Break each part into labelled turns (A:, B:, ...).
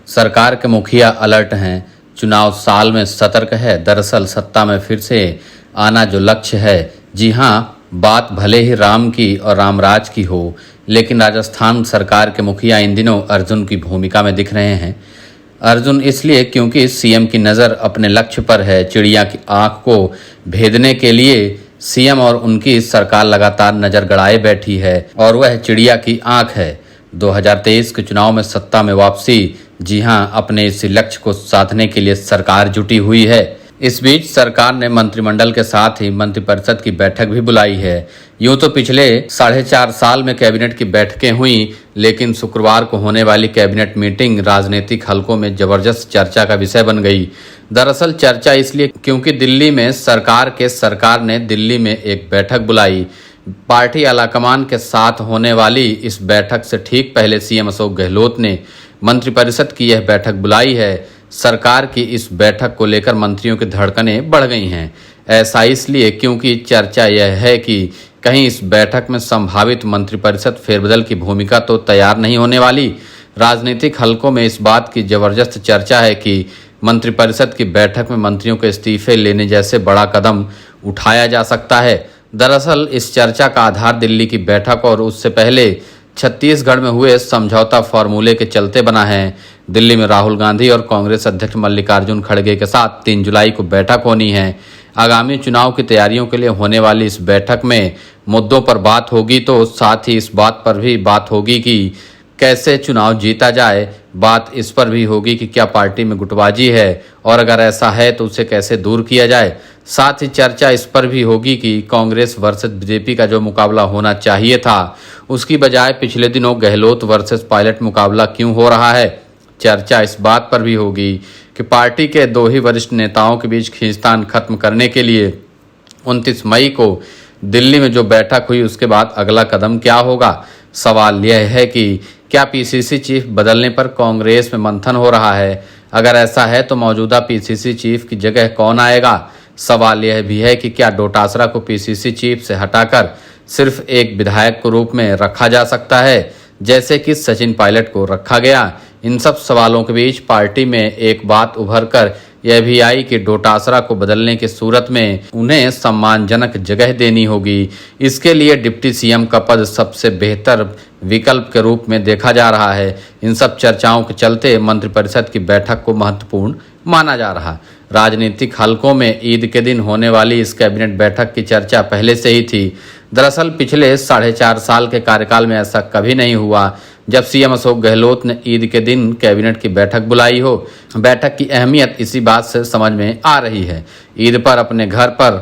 A: सरकार के मुखिया अलर्ट हैं, चुनाव साल में सतर्क है। दरअसल सत्ता में फिर से आना जो लक्ष्य है, जी हां, बात भले ही राम की और रामराज की हो, लेकिन राजस्थान सरकार के मुखिया इन दिनों अर्जुन की भूमिका में दिख रहे हैं। अर्जुन इसलिए क्योंकि सीएम की नज़र अपने लक्ष्य पर है। चिड़िया की आंख को भेदने के लिए सीएम और उनकी सरकार लगातार नज़र गड़ाए बैठी है और वह चिड़िया की आंख है 2023 के चुनाव में सत्ता में वापसी। जी हां, अपने इस लक्ष्य को साधने के लिए सरकार जुटी हुई है। इस बीच सरकार ने मंत्रिमंडल के साथ ही मंत्रिपरिषद की बैठक भी बुलाई है। यूं तो पिछले 4.5 साल में कैबिनेट की बैठकें हुई, लेकिन शुक्रवार को होने वाली कैबिनेट मीटिंग राजनीतिक हलकों में जबरदस्त चर्चा का विषय बन गई। दरअसल चर्चा इसलिए क्योंकि दिल्ली में सरकार ने दिल्ली में एक बैठक बुलाई। पार्टी आलाकमान के साथ होने वाली इस बैठक से ठीक पहले सीएम अशोक गहलोत ने मंत्रिपरिषद की यह बैठक बुलाई है। सरकार की इस बैठक को लेकर मंत्रियों की धड़कनें बढ़ गई हैं। ऐसा इसलिए क्योंकि चर्चा यह है कि कहीं इस बैठक में संभावित मंत्रिपरिषद फेरबदल की भूमिका तो तैयार नहीं होने वाली। राजनीतिक हलकों में इस बात की जबरदस्त चर्चा है कि मंत्रिपरिषद की बैठक में मंत्रियों के इस्तीफे लेने जैसे बड़ा कदम उठाया जा सकता है। दरअसल इस चर्चा का आधार दिल्ली की बैठक और उससे पहले छत्तीसगढ़ में हुए समझौता फॉर्मूले के चलते बना है। दिल्ली में राहुल गांधी और कांग्रेस अध्यक्ष मल्लिकार्जुन खड़गे के साथ 3 जुलाई को बैठक होनी है। आगामी चुनाव की तैयारियों के लिए होने वाली इस बैठक में मुद्दों पर बात होगी, तो साथ ही इस बात पर भी बात होगी कि कैसे चुनाव जीता जाए। बात इस पर भी होगी कि क्या पार्टी में गुटबाजी है और अगर ऐसा है तो उसे कैसे दूर किया जाए। साथ ही चर्चा इस पर भी होगी कि कांग्रेस वर्सेस बीजेपी का जो मुकाबला होना चाहिए था, उसकी बजाय पिछले दिनों गहलोत वर्सेस पायलट मुकाबला क्यों हो रहा है। चर्चा इस बात पर भी होगी कि पार्टी के 2 ही वरिष्ठ नेताओं के बीच खींचतान खत्म करने के लिए 29 मई को दिल्ली में जो बैठक हुई, उसके बाद अगला कदम क्या होगा। सवाल यह है कि क्या पीसीसी चीफ बदलने पर कांग्रेस में मंथन हो रहा है। अगर ऐसा है तो मौजूदा पीसीसी चीफ की जगह कौन आएगा। सवाल यह भी है कि क्या डोटासरा को पीसीसी चीफ से हटाकर सिर्फ एक विधायक के रूप में रखा जा सकता है, जैसे कि सचिन पायलट को रखा गया। इन सब सवालों के बीच पार्टी में एक बात उभर कर यह भी आई कि डोटासरा को बदलने की सूरत में उन्हें सम्मानजनक जगह देनी होगी। इसके लिए डिप्टी सीएम का पद सबसे बेहतर विकल्प के रूप में देखा जा रहा है। इन सब चर्चाओं के चलते मंत्रिपरिषद की बैठक को महत्वपूर्ण माना जा रहा। राजनीतिक हलकों में ईद के दिन होने वाली इस कैबिनेट बैठक की चर्चा पहले से ही थी। दरअसल पिछले 4.5 साल के कार्यकाल में ऐसा कभी नहीं हुआ जब सीएम अशोक गहलोत ने ईद के दिन कैबिनेट की बैठक बुलाई हो। बैठक की अहमियत इसी बात से समझ में आ रही है। ईद पर अपने घर पर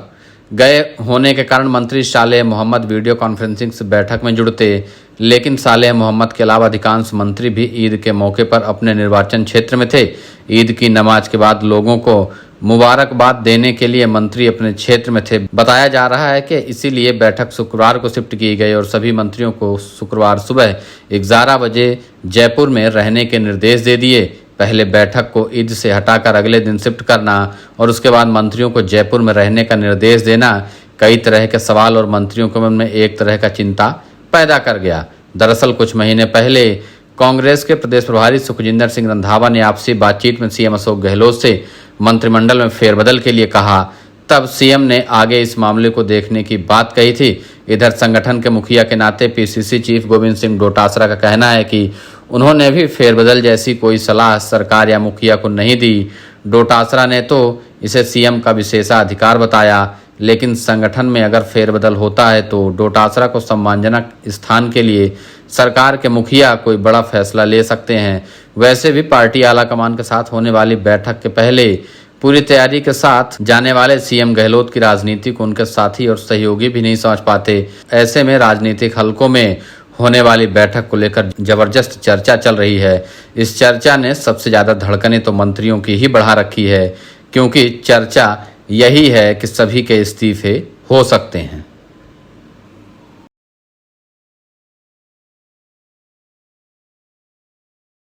A: गए होने के कारण मंत्री सालेह मोहम्मद वीडियो कॉन्फ्रेंसिंग से बैठक में जुड़ते, लेकिन सालेह मोहम्मद के अलावा अधिकांश मंत्री भी ईद के मौके पर अपने निर्वाचन क्षेत्र में थे। ईद की नमाज के बाद लोगों को मुबारकबाद देने के लिए मंत्री अपने क्षेत्र में थे। बताया जा रहा है कि इसीलिए बैठक शुक्रवार को शिफ्ट की गई और सभी मंत्रियों को शुक्रवार सुबह 11 बजे जयपुर में रहने के निर्देश दे दिए। पहले बैठक को ईद से हटाकर अगले दिन शिफ्ट करना और उसके बाद मंत्रियों को जयपुर में रहने का निर्देश देना कई तरह के सवाल और मंत्रियों के मन में एक तरह का चिंता पैदा कर गया। दरअसल कुछ महीने पहले कांग्रेस के प्रदेश प्रभारी सुखजिंदर सिंह रंधावा ने आपसी बातचीत में सीएम अशोक गहलोत से मंत्रिमंडल में फेरबदल के लिए कहा। तब सीएम ने आगे इस मामले को देखने की बात कही थी। इधर संगठन के मुखिया के नाते पीसीसी चीफ गोविंद सिंह डोटासरा का कहना है कि उन्होंने भी फेरबदल जैसी कोई सलाह सरकार या मुखिया को नहीं दी। डोटासरा ने तो इसे सीएम का विशेषाधिकार बताया, लेकिन संगठन में अगर फेरबदल होता है तो डोटासरा को सम्मानजनक स्थान के लिए सरकार के मुखिया कोई बड़ा फैसला ले सकते हैं। वैसे भी पार्टी आलाकमान के साथ होने वाली बैठक के पहले पूरी तैयारी के साथ जाने वाले सीएम गहलोत की राजनीति को उनके साथी और सहयोगी भी नहीं समझ पाते। ऐसे में राजनीतिक हलकों में होने वाली बैठक को लेकर जबरदस्त चर्चा चल रही है। इस चर्चा ने सबसे ज्यादा धड़कनें तो मंत्रियों की ही बढ़ा रखी है, क्योंकि चर्चा यही है कि सभी के इस्तीफे हो सकते हैं।